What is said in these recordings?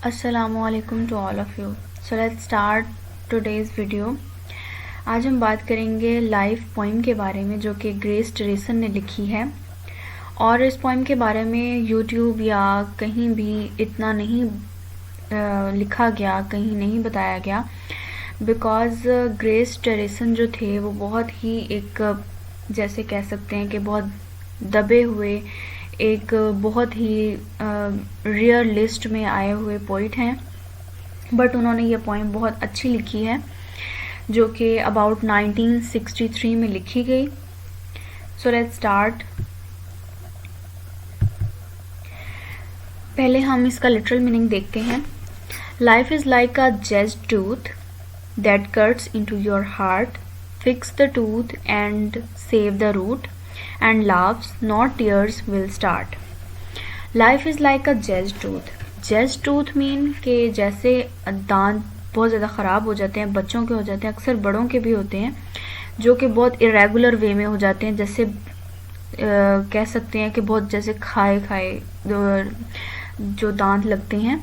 Assalamualaikum to all of you. So let's start today's video. आज हम बात करेंगे लाइफ पोइम के बारे में जो कि ग्रेस टेरेसन ने लिखी है। और इस पोइम के बारे में यूट्यूब या कहीं भी इतना नहीं लिखा गया, कहीं नहीं बताया गया, बिकॉज़ ग्रेस टेरेसन जो थे वो बहुत ही एक जैसे कह सकते हैं कि बहुत दबे हुए, एक बहुत ही रेयर लिस्ट में आए हुए पोइट हैं। बट उन्होंने ये पोइम बहुत अच्छी लिखी है जो कि अबाउट 1963 में लिखी गई। So let's start. पहले हम इसका लिटरल मीनिंग देखते हैं। Life is like a jagged tooth that cuts into your heart, fix the tooth and save the root, and laughs not tears will start. Life is like a jazzed tooth. Jazzed tooth mean कि जैसे दांत बहुत ज़्यादा ख़राब हो जाते हैं, बच्चों के हो जाते हैं, अक्सर बड़ों के भी होते हैं, जो कि बहुत इरेगुलर वे में हो जाते हैं, जैसे कह सकते हैं कि बहुत जैसे खाए जो दांत लगते हैं,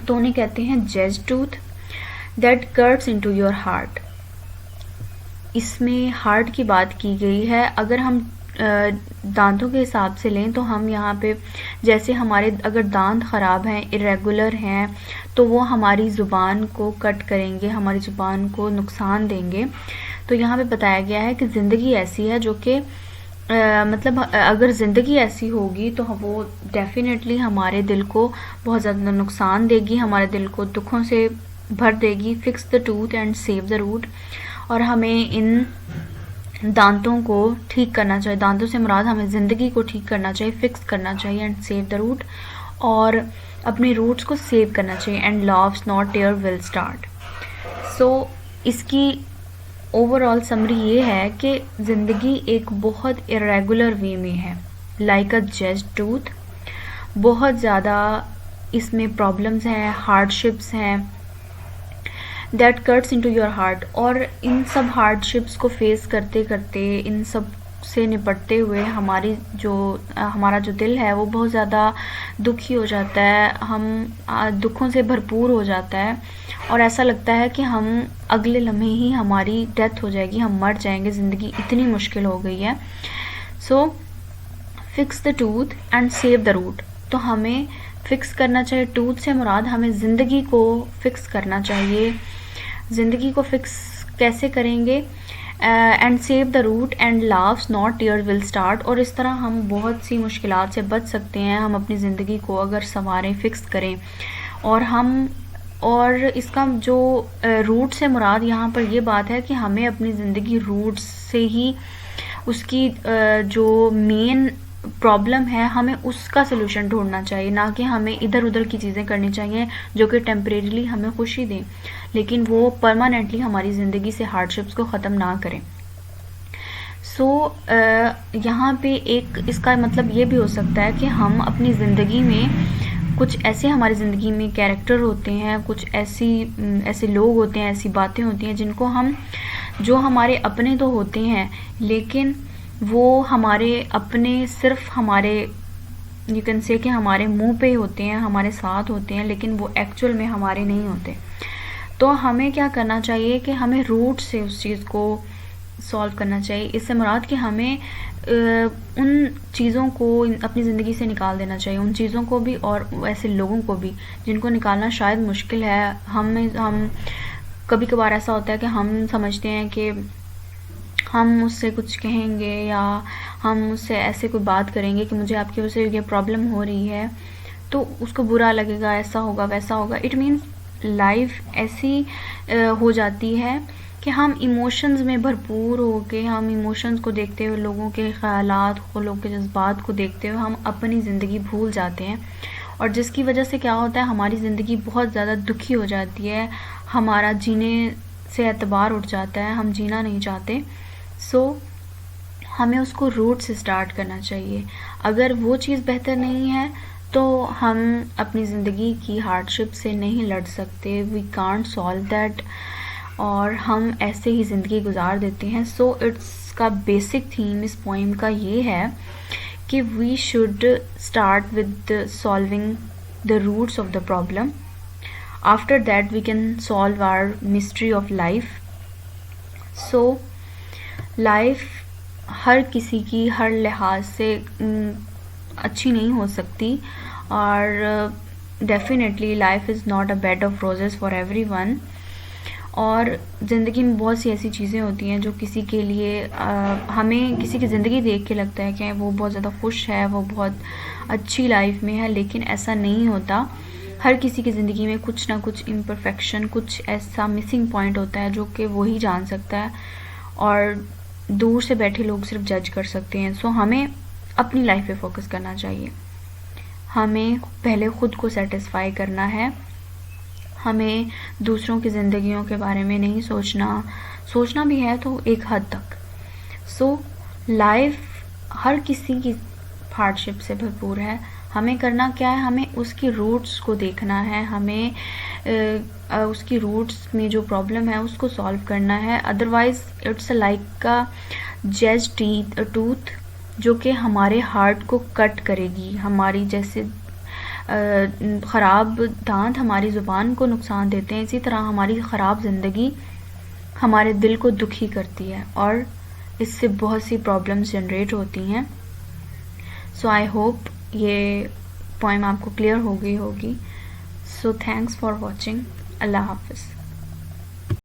तो उन्हें कहते हैं jagged tooth that cuts into your heart. इसमें हार्ट की बात की गई है। अगर हम दांतों के हिसाब से लें तो हम यहाँ पे जैसे हमारे अगर दांत ख़राब हैं, इरेगुलर हैं, तो वो हमारी ज़ुबान को कट करेंगे, हमारी ज़ुबान को नुकसान देंगे। तो यहाँ पे बताया गया है कि ज़िंदगी ऐसी है जो कि मतलब अगर ज़िंदगी ऐसी होगी तो वो डेफिनेटली हमारे दिल को बहुत ज़्यादा नुकसान देगी, हमारे दिल को दुखों से भर देगी। Fix the tooth and save the root. और हमें इन दांतों को ठीक करना चाहिए। दांतों से मुराद हमें ज़िंदगी को ठीक करना चाहिए, फिक्स करना चाहिए, एंड सेव द रूट, और अपने रूट्स को सेव करना चाहिए। And loves not tear will start. So इसकी ओवरऑल समरी ये है कि ज़िंदगी एक बहुत इरेगुलर वे में है, लाइक अ जेज्ड टूथ। बहुत ज़्यादा इसमें प्रॉब्लम्स हैं, हार्डशिप्स हैं, that cuts into your heart. और इन सब हार्डशिप्स को फेस करते करते, इन सब से निपटते हुए हमारा जो दिल है वो बहुत ज़्यादा दुखी हो जाता है, हम दुखों से भरपूर हो जाता है, और ऐसा लगता है कि हम अगले लम्हे ही हमारी डेथ हो जाएगी, हम मर जाएंगे, ज़िंदगी इतनी मुश्किल हो गई है। So fix the tooth and save the root. तो हमें फिक्स करना चाहिए, टूथ से मुराद हमें ज़िंदगी को फिक्स करना चाहिए। ज़िंदगी को फिक्स कैसे करेंगे? And save the root and laughs not tear will start. और इस तरह हम बहुत सी मुश्किलात से बच सकते हैं, हम अपनी ज़िंदगी को अगर संवारें, फिक्स करें। और इसका जो रूट से मुराद यहाँ पर ये बात है कि हमें अपनी ज़िंदगी रूट से ही उसकी जो मेन प्रॉब्लम है हमें उसका सलूशन ढूंढना चाहिए, ना कि हमें इधर उधर की चीज़ें करनी चाहिए जो कि टेम्परेरीली हमें खुशी दें, लेकिन वो परमानेंटली हमारी ज़िंदगी से हार्डशिप्स को ख़त्म ना करें। सो यहाँ पे एक इसका मतलब ये भी हो सकता है कि हम अपनी ज़िंदगी में कुछ ऐसे हमारी ज़िंदगी में कैरेक्टर होते हैं, कुछ ऐसे लोग होते हैं, ऐसी बातें होती हैं जिनको हम, जो हमारे अपने तो होते हैं, लेकिन वो हमारे अपने सिर्फ हमारे यू कैन से कि हमारे मुंह पे होते हैं, हमारे साथ होते हैं, लेकिन वो एक्चुअल में हमारे नहीं होते। तो हमें क्या करना चाहिए कि हमें रूट से उस चीज़ को सॉल्व करना चाहिए। इससे मुराद कि हमें उन चीज़ों को अपनी ज़िंदगी से निकाल देना चाहिए, उन चीज़ों को भी और ऐसे लोगों को भी जिनको निकालना शायद मुश्किल है। हम कभी कभार ऐसा होता है कि हम समझते हैं कि हम उससे कुछ कहेंगे या हम उससे ऐसे कोई बात करेंगे कि मुझे आपकी वजह से ये प्रॉब्लम हो रही है, तो उसको बुरा लगेगा, ऐसा होगा, वैसा होगा। इट मीन्स लाइफ ऐसी हो जाती है कि हम इमोशंस में भरपूर होके, हम इमोशंस को देखते हुए, लोगों के ख़यालात को, लोगों के जज्बात को देखते हुए हम अपनी ज़िंदगी भूल जाते हैं, और जिसकी वजह से क्या होता है, हमारी ज़िंदगी बहुत ज़्यादा दुखी हो जाती है, हमारा जीने से एतबार उठ जाता है, हम जीना नहीं चाहते। सो हमें उसको रूट से स्टार्ट करना चाहिए। अगर वो चीज़ बेहतर नहीं है तो हम अपनी ज़िंदगी की हार्डशिप से नहीं लड़ सकते, वी कांट सॉल्व दैट, और हम ऐसे ही ज़िंदगी गुजार देते हैं। सो इट्स का बेसिक थीम इस पोइम का ये है कि we should start with solving the roots of the problem. After that we can solve our mystery of life. So life हर किसी की हर लिहाज से अच्छी नहीं हो सकती, और definitely life is not a bed of roses for everyone. और ज़िंदगी में बहुत सी ऐसी चीज़ें होती हैं जो किसी के लिए हमें किसी की ज़िंदगी देख के लगता है कि वो बहुत ज़्यादा खुश है, वो बहुत अच्छी लाइफ में है, लेकिन ऐसा नहीं होता। हर किसी की ज़िंदगी में कुछ ना कुछ इम्परफेक्शन, कुछ ऐसा मिसिंग पॉइंट होता है जो कि वो ही जान सकता है, और दूर से बैठे लोग सिर्फ जज कर सकते हैं। सो हमें अपनी लाइफ पे फोकस करना चाहिए, हमें पहले ख़ुद को सेटिस्फाई करना है, हमें दूसरों की ज़िंदगियों के बारे में नहीं सोचना भी है तो एक हद तक। सो लाइफ हर किसी की हार्डशिप से भरपूर है। हमें करना क्या है, हमें उसकी रूट्स को देखना है, हमें उसकी रूट्स में जो प्रॉब्लम है उसको सॉल्व करना है। अदरवाइज़ इट्स लाइक का जेज टूथ जो कि हमारे हार्ट को कट करेगी। हमारी जैसे ख़राब दांत हमारी ज़ुबान को नुकसान देते हैं, इसी तरह हमारी ख़राब ज़िंदगी हमारे दिल को दुखी करती है, और इससे बहुत सी प्रॉब्लम्स जनरेट होती हैं। सो आई होप ये पोएम आपको क्लियर हो गई होगी। So thanks for watching. अल्लाह हाफ़िज़।